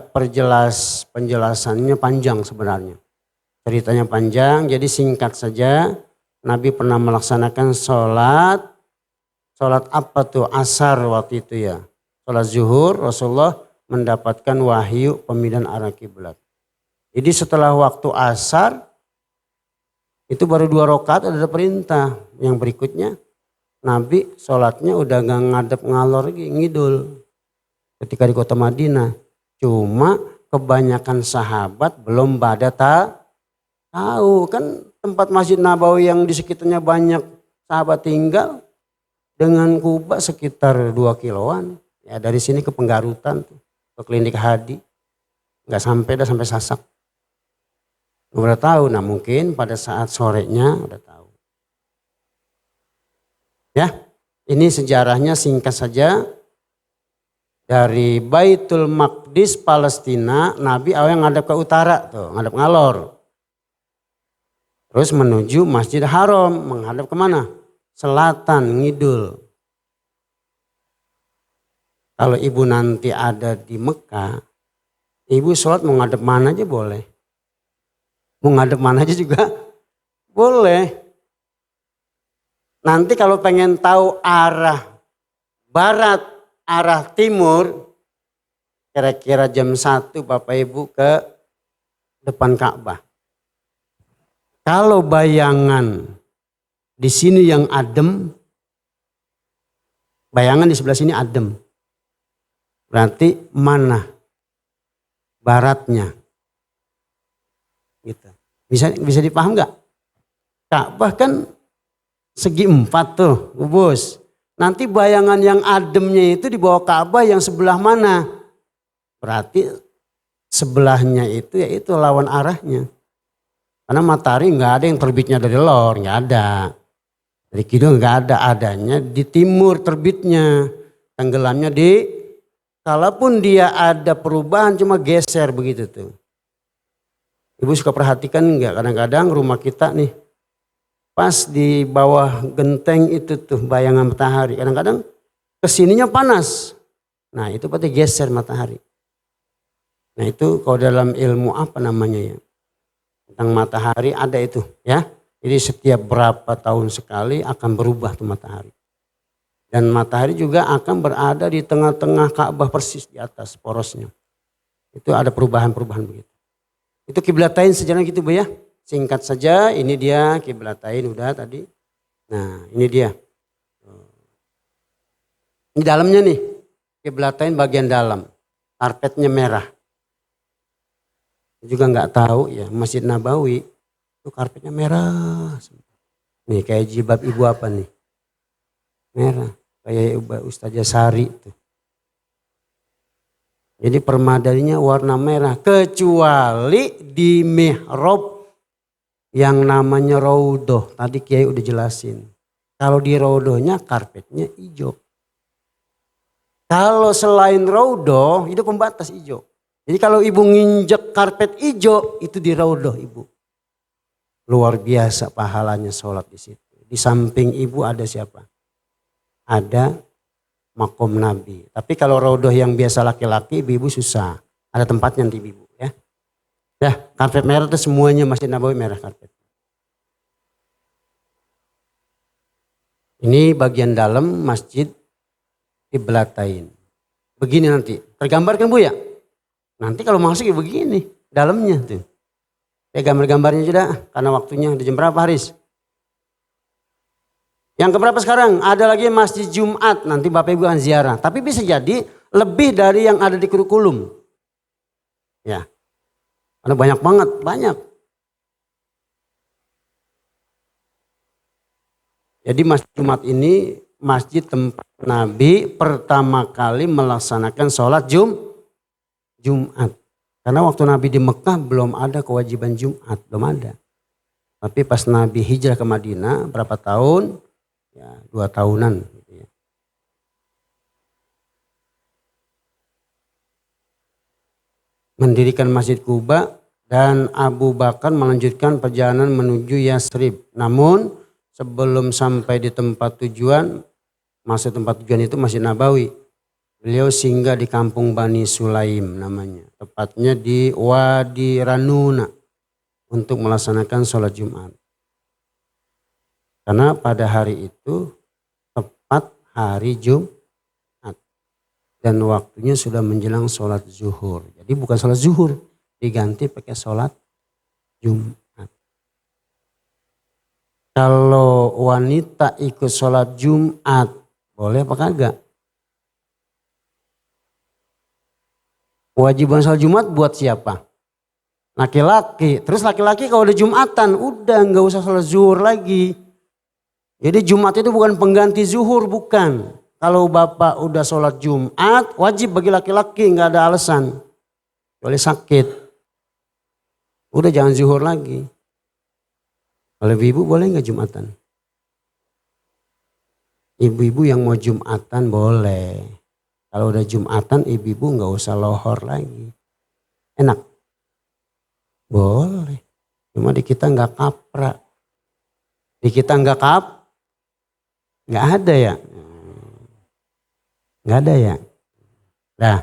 penjelasannya panjang sebenarnya. Ceritanya panjang, jadi singkat saja. Nabi pernah melaksanakan sholat apa tuh? Asar waktu itu ya. Sholat zuhur, Rasulullah mendapatkan wahyu pemilihan arah kiblat. Jadi setelah waktu asar, itu baru 2 rakaat ada perintah. Yang berikutnya, Nabi sholatnya udah gak ngadep ngalor lagi, ngidul. Ketika di kota Madinah. Cuma kebanyakan sahabat belum pada tahu. Kan tempat Masjid Nabawi yang di sekitarnya banyak sahabat tinggal. Dengan Kuba sekitar 2 kiloan. Ya dari sini ke Penggarutan tuh. Ke Klinik Hadi. Gak sampai Sasak. Udah tahu, nah mungkin pada saat sorenya udah tahu. Ya, ini sejarahnya singkat saja. Dari Baitul Maqdis Palestina, Nabi awalnya ngadep ke utara tuh, ngadep ngalor. Terus menuju Masjid Haram, menghadap kemana? Selatan, ngidul. Kalau ibu nanti ada di Mekah, ibu sholat mau ngadep mana aja boleh. Mau ngadep mana aja juga boleh. Nanti kalau pengen tahu arah barat, arah timur, kira-kira jam 1 Bapak Ibu ke depan Ka'bah. Kalau bayangan di sini yang adem, bayangan di sebelah sini adem. Berarti mana baratnya? Gitu. Bisa dipaham nggak? Ka'bah kan segi 4 tuh, Bos. Nanti bayangan yang ademnya itu di bawah Ka'bah yang sebelah mana? Berarti sebelahnya itu yaitu lawan arahnya. Karena matahari nggak ada yang terbitnya dari lor, nggak ada. Dari kidul nggak ada, adanya di timur terbitnya. Tenggelamnya di, kalaupun dia ada perubahan cuma geser begitu tuh. Ibu suka perhatikan enggak, kadang-kadang rumah kita nih pas di bawah genteng itu tuh bayangan matahari. Kadang-kadang kesininya panas. Nah itu berarti geser matahari. Nah itu kalau dalam ilmu apa namanya ya. Tentang matahari ada itu ya. Jadi setiap berapa tahun sekali akan berubah tuh matahari. Dan matahari juga akan berada di tengah-tengah Ka'bah persis di atas porosnya. Itu ada perubahan-perubahan begitu. Itu kiblatain sejarah gitu Bu ya. Singkat saja, ini dia kiblatain udah tadi. Nah ini dia. Ini dalamnya nih. Kiblatain bagian dalam. Karpetnya merah. Juga nggak tahu ya Masjid Nabawi. Itu karpetnya merah. Nih kayak jilbab ibu apa nih. Merah. Kayak Ustazah Sari tuh. Jadi permadaninya warna merah. Kecuali di mihrab yang namanya raudhah. Tadi Kiai udah jelasin. Kalau di raudhahnya karpetnya hijau. Kalau selain raudhah itu pembatas hijau. Jadi kalau ibu nginjek karpet hijau itu di raudhah ibu. Luar biasa pahalanya sholat di situ. Di samping ibu ada siapa? Ada makom Nabi. Tapi kalau raudhah yang biasa laki-laki, ibu susah. Ada tempatnya nanti ibu ya. Ya, karpet merah itu semuanya Masjid Nabawi merah karpet. Ini bagian dalam Masjid Qiblatain. Begini nanti. Tergambarkan Bu ya? Nanti kalau masuk ya begini. Dalamnya tuh. Ya gambar-gambarnya sudah. Karena waktunya udah jam berapa Haris? Yang keberapa sekarang? Ada lagi Masjid Jumat. Nanti Bapak Ibu akan ziarah. Tapi bisa jadi lebih dari yang ada di kurikulum. Ya. Karena banyak banget. Banyak. Jadi Masjid Jumat ini masjid tempat Nabi pertama kali melaksanakan sholat Jumat. Karena waktu Nabi di Mekah belum ada kewajiban Jumat. Belum ada. Tapi pas Nabi hijrah ke Madinah berapa tahun? Ya 2 tahunan. Gitu ya. Mendirikan Masjid Quba dan Abu Bakar melanjutkan perjalanan menuju Yasrib. Namun sebelum sampai di tempat tujuan, maksud tempat tujuan itu Masjid Nabawi. Beliau singgah di kampung Bani Sulaim namanya. Tepatnya di Wadi Ranuna untuk melaksanakan sholat Jumat. Karena pada hari itu tepat hari Jumat. Dan waktunya sudah menjelang sholat zuhur. Jadi bukan sholat zuhur, diganti pakai sholat Jumat. Kalau wanita ikut sholat Jumat, boleh apa kagak? Kewajiban sholat Jumat buat siapa? Laki-laki. Terus laki-laki kalau udah Jumatan, udah nggak usah sholat zuhur lagi. Jadi Jumat itu bukan pengganti zuhur, bukan. Kalau bapak udah sholat Jumat, wajib bagi laki-laki, nggak ada alasan. Kecuali sakit. Udah jangan zuhur lagi. Kalau ibu boleh nggak Jumatan? Ibu-ibu yang mau Jumatan boleh. Kalau udah Jumatan ibu-ibu nggak usah lohor lagi. Enak? Boleh. Cuma di kita nggak kapra. Di kita nggak ada ya. Nggak ada ya. Nah.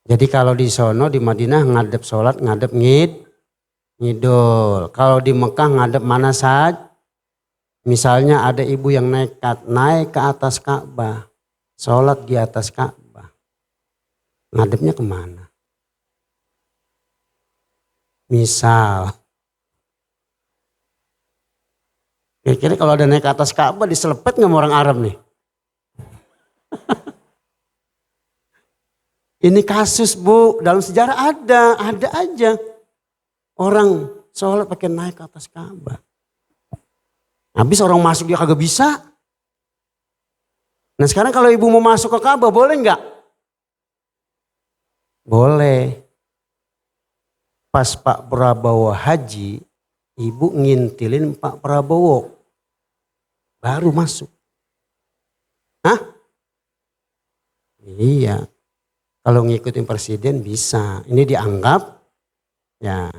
Jadi kalau di sono di Madinah ngadep sholat, ngadep ngidul. Kalau di Mekah ngadep mana saja. Misalnya ada ibu yang nekat naik ke atas Ka'bah. Sholat di atas Ka'bah. Ngadepnya kemana? Misal. Kira-kira kalau ada naik ke atas Ka'bah diselepet nggak sama orang Arab nih? Ini kasus bu, dalam sejarah ada aja. Orang sholat pakai naik ke atas Ka'bah. Habis orang masuk dia kagak bisa. Nah sekarang kalau ibu mau masuk ke Ka'bah boleh nggak? Boleh. Pas Pak Prabowo haji, ibu ngintilin Pak Prabowo. Baru masuk. Hah? Iya. Kalau ngikutin presiden bisa. Ini dianggap ya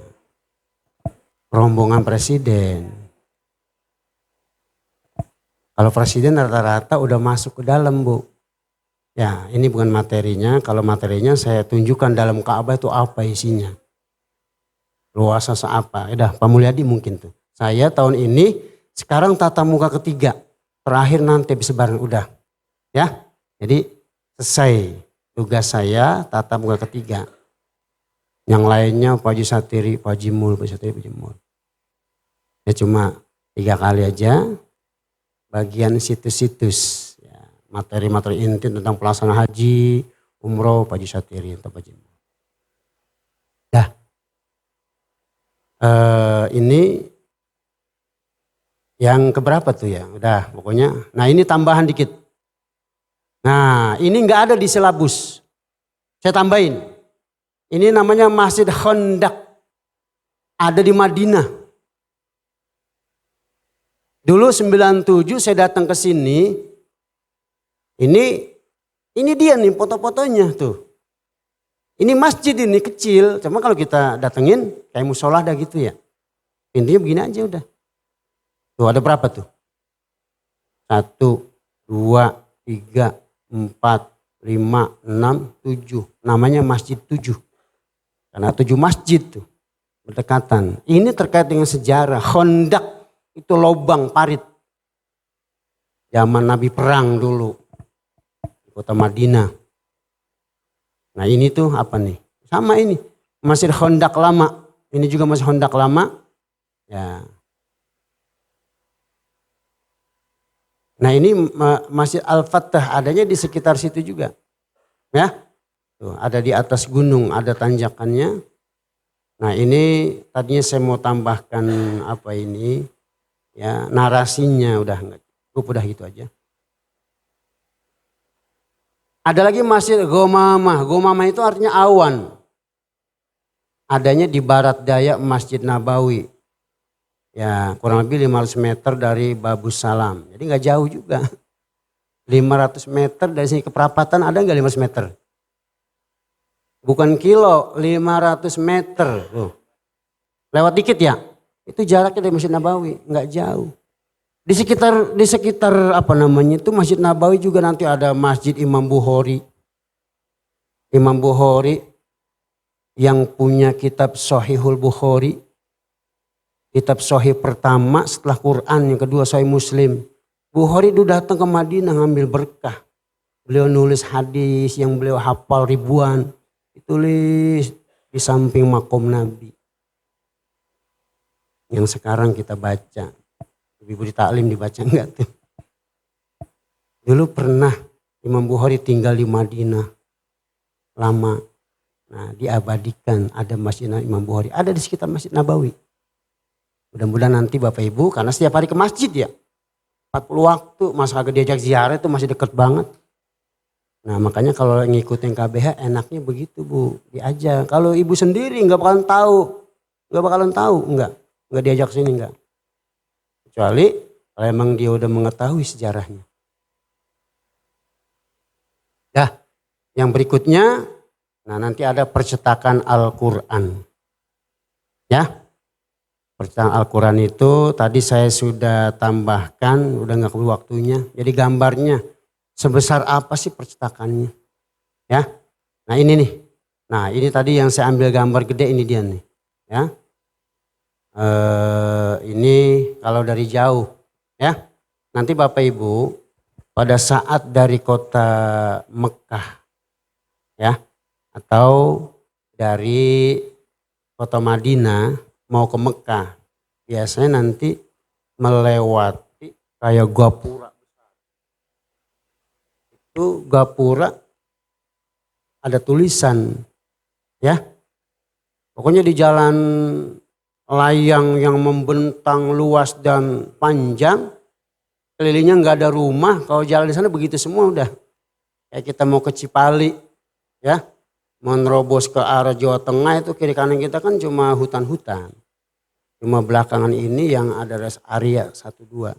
rombongan presiden. Kalau presiden rata-rata udah masuk ke dalam bu. Ya ini bukan materinya. Kalau materinya saya tunjukkan dalam Ka'bah itu apa isinya. Luasnya seapa. Udah Pak Mulyadi mungkin tuh. Saya tahun ini sekarang tatap muka ketiga. Terakhir nanti bisa bareng udah. Ya jadi selesai. Tugas saya tatap muka ketiga. Yang lainnya Pak Haji Satiri, Pak Haji Mul, Pak Satiri, Pak Haji Mul. Ya cuma 3 kali aja. Bagian situs-situs. Ya, materi-materi inti tentang pelaksanaan haji, umroh, Pak Haji Satiri, atau Pak Haji Mul. Dah. Ini yang keberapa tuh ya? Udah pokoknya. Nah ini tambahan dikit. Nah ini nggak ada di silabus. Saya tambahin. Ini namanya Masjid Khandaq. Ada di Madinah. Dulu 97 saya datang ke sini. Ini dia nih foto-fotonya tuh. Ini masjid ini kecil. Cuma kalau kita datengin kayak musola dah gitu ya. Pintunya begini aja udah. Tuh ada berapa tuh? 1, 2, 3, 4, 5, 6, 7. Namanya Masjid 7. Karena 7 masjid tuh. Berdekatan. Ini terkait dengan sejarah. Khandaq itu lubang parit. Zaman Nabi perang dulu. Di kota Madinah. Nah ini tuh apa nih? Sama ini. Masjid Khandaq lama. Ini juga Masjid Khandaq lama. Ya. Nah ini Masjid Al-Fattah adanya di sekitar situ juga. Ya. Tuh, ada di atas gunung, ada tanjakannya. Nah ini tadinya saya mau tambahkan apa ini. Ya narasinya udah enggak. Udah gitu aja. Ada lagi Masjid Ghamamah. Ghamamah itu artinya awan. adanya di barat daya Masjid Nabawi. Ya kurang lebih 500 meter dari Babus Salam. Jadi nggak jauh juga. 500 meter dari sini ke perapatan ada nggak 500 meter? Bukan kilo, 500 meter. Tuh. Lewat dikit ya. Itu jaraknya dari Masjid Nabawi, nggak jauh. Di sekitar apa namanya itu Masjid Nabawi juga nanti ada Masjid Imam Bukhari. Imam Bukhari yang punya kitab Sahihul Bukhari. Kitab Sahih pertama setelah Quran, yang kedua Sahih Muslim. Bukhari itu datang ke Madinah ngambil berkah. Beliau nulis hadis yang beliau hafal ribuan. Ditulis di samping makom Nabi. Yang sekarang kita baca. Ibu di taklim dibaca enggak tuh? Dulu pernah Imam Bukhari tinggal di Madinah. Lama. Nah diabadikan ada Masjid Imam Bukhari. Ada di sekitar Masjid Nabawi. Mudah-mudahan nanti Bapak Ibu, karena setiap hari ke masjid ya. 40 waktu, masa kagak diajak ziarah itu masih deket banget. Nah makanya kalau ngikutin KBH enaknya begitu Bu, diajak. Kalau ibu sendiri nggak bakalan tahu, nggak diajak sini nggak. Kecuali kalau emang dia udah mengetahui sejarahnya. Dah, yang berikutnya, nah nanti ada percetakan Al-Quran. Ya. Percetakan Al-Quran itu tadi saya sudah tambahkan, udah gak perlu waktunya. Jadi gambarnya sebesar apa sih percetakannya. Ya, nah ini nih. Nah ini tadi yang saya ambil gambar gede ini dia nih. Ya, ini kalau dari jauh. Ya, nanti Bapak Ibu pada saat dari kota Mekah. Ya, atau dari kota Madinah. Mau ke Mekah, biasanya nanti melewati kayak gapura. Itu gapura ada tulisan ya. Pokoknya di jalan layang yang membentang luas dan panjang, kelilingnya nggak ada rumah. Kalau jalan di sana begitu semua udah. Kayak kita mau ke Cipali ya. Menerobos ke arah Jawa Tengah itu kiri kanan kita kan cuma hutan-hutan. Cuma belakangan ini yang ada rest area 1-2.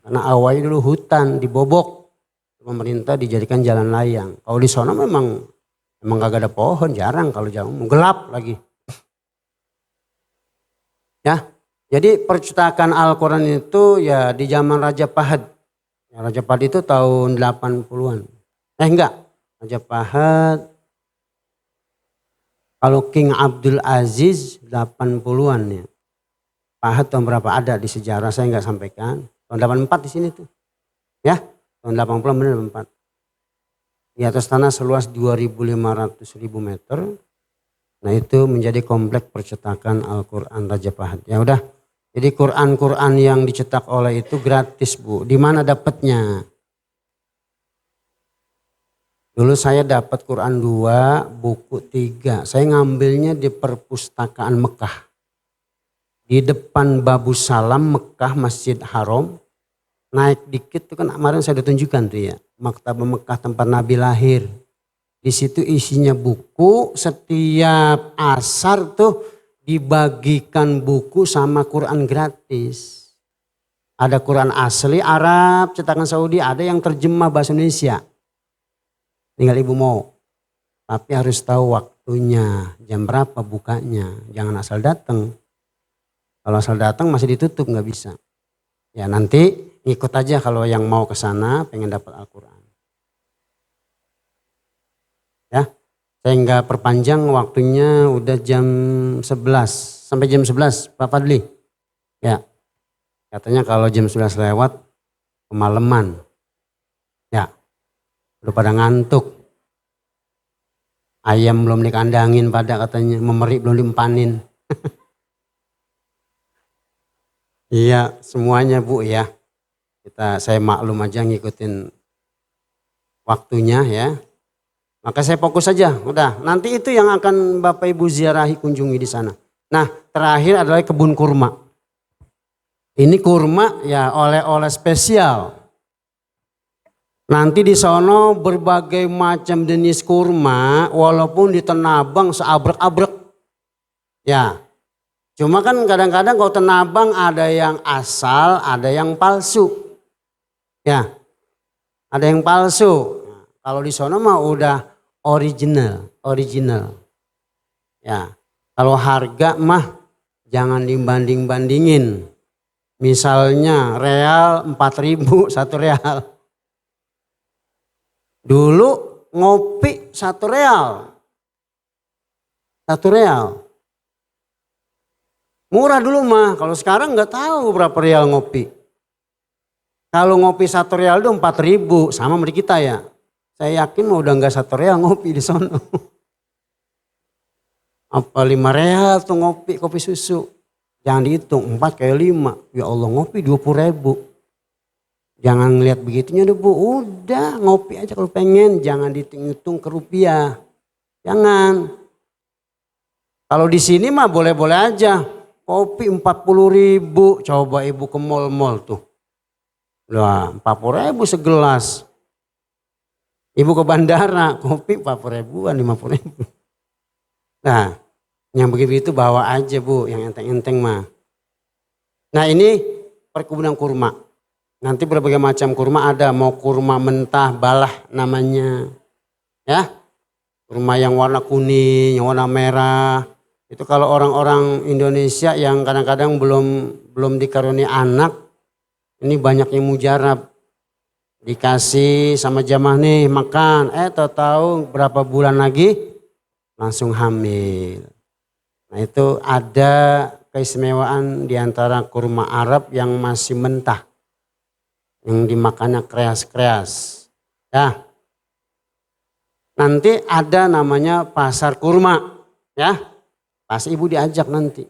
Karena awalnya dulu hutan dibobok. Pemerintah dijadikan jalan layang. Kalau di sana memang gak ada pohon, jarang kalau jalan gelap lagi. Ya, jadi percetakan Al-Quran itu ya di zaman Raja Fahd. Ya, Raja Fahd itu tahun 80-an. Enggak, Raja Fahd. Kalau King Abdul Aziz 80-an ya. Fahd tahun berapa ada di sejarah saya nggak sampaikan. Tahun 84 di sini tuh. Ya, tahun 80 benar 84. Di atas tanah seluas 2.500 meter. Nah itu menjadi komplek percetakan Al-Quran Raja Fahd. Ya udah. Jadi Quran yang dicetak oleh itu gratis Bu. Di mana dapatnya? Dulu saya dapat Quran 2, buku 3. Saya ngambilnya di perpustakaan Mekah. Di depan Babus Salam Mekah Masjid Haram. Naik dikit tuh kan kemarin saya udah tunjukkan tuh ya. Maktabah Mekah tempat Nabi lahir. Di situ isinya buku, setiap asar tuh dibagikan buku sama Quran gratis. Ada Quran asli Arab, cetakan Saudi, ada yang terjemah bahasa Indonesia. Tinggal ibu mau. Tapi harus tahu waktunya, jam berapa bukanya. Jangan asal datang. Kalau asal datang masih ditutup nggak bisa. Ya nanti ngikut aja kalau yang mau ke sana pengen dapat Al-Quran. Ya, saya nggak perpanjang waktunya udah jam 11. Sampai jam 11 Pak Fadli. Ya, katanya kalau jam 11 lewat kemalaman. Ya. Udah pada ngantuk. Ayam belum dikandangin pada katanya. Memerik belum diempanin. Iya semuanya Bu ya. Saya maklum aja ngikutin waktunya ya. Maka saya fokus saja. Udah nanti itu yang akan Bapak Ibu ziarahi kunjungi di sana. Nah terakhir adalah kebun kurma. Ini kurma ya oleh-oleh spesial. Nanti di sono berbagai macam jenis kurma walaupun di Tanabang seabrek-abrek. Ya, cuma kan kadang-kadang kalau tanah abang ada yang asal, ada yang palsu. Ya, ada yang palsu. Kalau di sono mah udah original, original. Ya, kalau harga mah jangan dibanding-bandingin. Misalnya real 4.000 satu real. Dulu ngopi satu real. Satu real. Murah dulu mah, kalau sekarang nggak tahu berapa real ngopi. Kalau ngopi satu real itu 4.000, sama seperti kita ya. Saya yakin mau udah nggak satu real ngopi di sono. Apa 5 real tuh ngopi, kopi susu. Jangan dihitung, 4 kayak 5. Ya Allah ngopi 20.000. Jangan ngeliat begitunya deh Bu, udah ngopi aja kalau pengen. Jangan dihitung ke rupiah. Jangan. Kalau di sini mah boleh-boleh aja. Kopi 40.000, coba ibu ke mall-mall tuh. Lah 40.000 segelas. Ibu ke bandara, kopi 40.000-an, 50.000. Nah, yang begitu bawa aja Bu, yang enteng-enteng mah. Nah ini perkebunan kurma. Nanti berbagai macam kurma ada, mau kurma mentah, balah namanya. Ya, kurma yang warna kuning, yang warna merah. Itu kalau orang-orang Indonesia yang kadang-kadang belum dikaruniai anak, ini banyak yang mujarab. Dikasih sama jamaah nih makan, tahu-tahu berapa bulan lagi langsung hamil. Nah itu ada keistimewaan di antara kurma Arab yang masih mentah. Yang dimakannya kreas-kreas. Ya. Nanti ada namanya pasar kurma. Ya. Pasti ibu diajak nanti.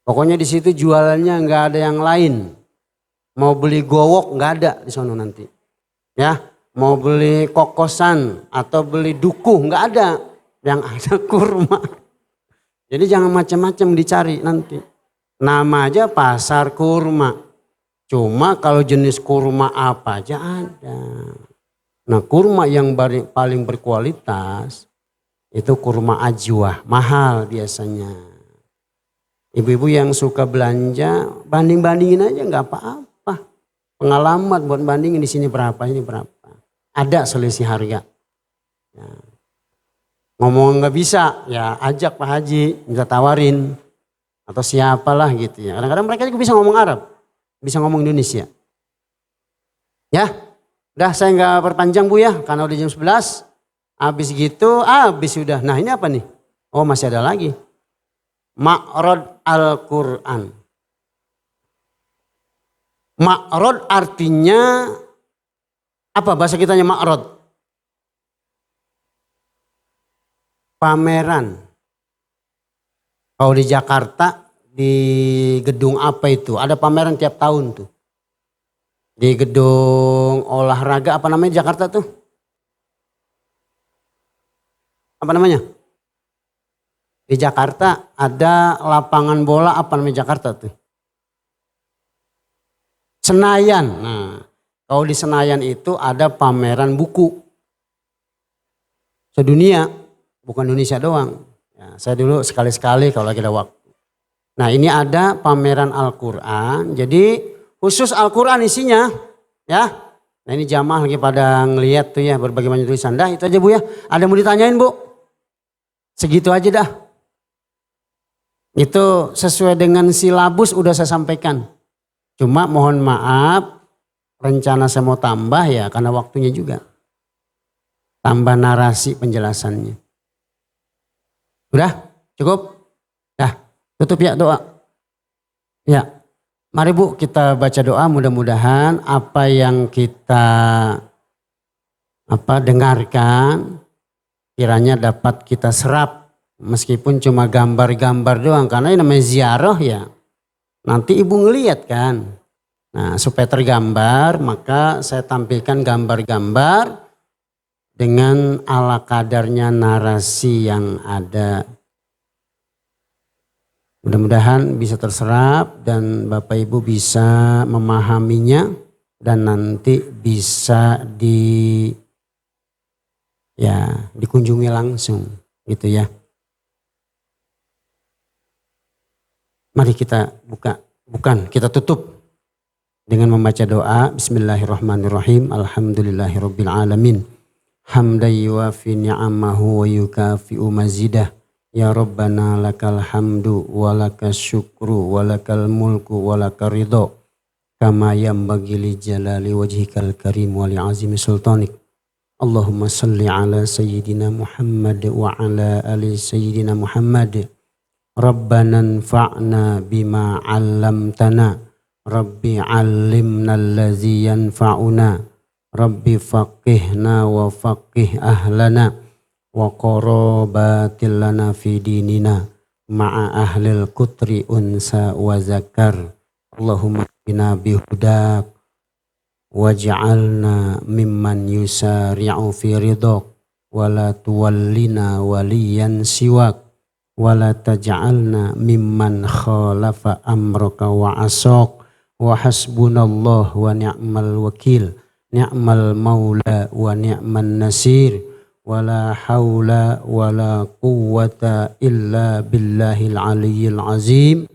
Pokoknya di situ jualannya nggak ada yang lain. Mau beli gowok nggak ada di sana nanti. Ya. Mau beli kokosan atau beli dukuh nggak ada. Yang ada kurma. Jadi jangan macam-macam dicari nanti. Nama aja pasar kurma. Cuma kalau jenis kurma apa aja ada. Nah kurma yang paling berkualitas itu kurma ajwa, mahal biasanya. Ibu-ibu yang suka belanja banding-bandingin aja nggak apa-apa. Pengalaman buat bandingin di sini berapa, ini berapa. Ada selisih harga. Ya. Ngomong nggak bisa, ya ajak Pak Haji, bisa tawarin. Atau siapalah gitu ya. Kadang-kadang mereka juga bisa ngomong Arab, bisa ngomong Indonesia. Ya, udah saya nggak perpanjang Bu ya, karena udah jam 11. Habis gitu, habis sudah. Nah ini apa nih? Oh masih ada lagi. Ma'rad Al-Quran. Ma'rad artinya apa bahasa kitanya ma'rad? Pameran. Kalau di Jakarta di gedung apa itu? Ada pameran tiap tahun tuh. Di gedung olahraga apa namanya Jakarta tuh? Apa namanya? Di Jakarta ada lapangan bola apa namanya Jakarta tuh? Senayan. Nah, kalau di Senayan itu ada pameran buku. Sedunia, bukan Indonesia doang. Ya, saya dulu sekali-sekali kalau lagi ada waktu. Nah ini ada pameran Al-Quran. Jadi khusus Al-Quran isinya. Ya. Nah ini jamaah lagi pada ngeliat tuh ya berbagai macam tulisan. Dah itu aja Bu ya. Ada mau ditanyain Bu? Segitu aja dah. Itu sesuai dengan silabus udah saya sampaikan. Cuma mohon maaf rencana saya mau tambah ya karena waktunya juga. Tambah narasi penjelasannya. Udah? Cukup? Dah, tutup ya doa. Ya, mari Bu kita baca doa mudah-mudahan apa yang kita dengarkan kiranya dapat kita serap. Meskipun cuma gambar-gambar doang karena ini namanya ziarah ya. Nanti ibu ngeliat kan. Nah supaya tergambar maka saya tampilkan gambar-gambar dengan ala kadarnya narasi yang ada. Mudah-mudahan bisa terserap dan Bapak Ibu bisa memahaminya dan nanti bisa dikunjungi langsung gitu ya. Mari kita kita tutup dengan membaca doa. Bismillahirrahmanirrahim. Alhamdulillahirabbil alamin. Hamdan yuwafi ni'amahu wa yukafi'u mazidah. Ya Rabbana lakal hamdu wa lakas syukru wa lakal mulku wa lakal ridho. Kama yanbaghi li jalali wajhikal karim wa li azimi sultanik. Allahumma salli ala sayyidina Muhammad wa ala ali sayyidina Muhammad. Rabbana anfa'na bima 'allamtana. Rabbi 'allimna allazi yanfa'una. Rabbi faqihna wa faqih ahlana. Wa qarabatil lana fi dinina. Ma'a ahlil kutri unsa wa zakar. Allahumma bina bihudak. Waj'alna mimman yusari'u fi ridhak. Wa la tuwallina waliyan siwak. Wala taj'alna mimman khalafa amraka wa asok. Wa hasbunallah wa ni'mal wakil. Ni'mal maula wa ni'man nasir. Wala hawla wala quwwata illa billahil aliyyil azim.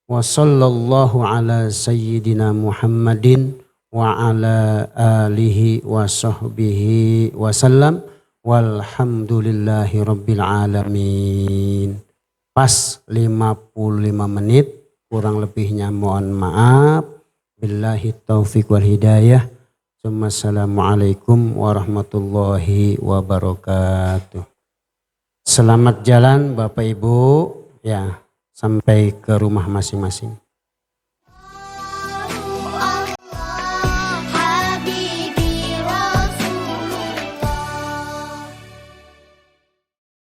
Wa sallallahu ala sayyidina Muhammadin wa ala alihi wa sahbihi wa sallam. Walhamdulillahi rabbil alamin. Pas 55 menit, kurang lebihnya mohon maaf. Billahi taufiq wal hidayah. Assalamualaikum warahmatullahi wabarakatuh. Selamat jalan Bapak Ibu ya, sampai ke rumah masing-masing.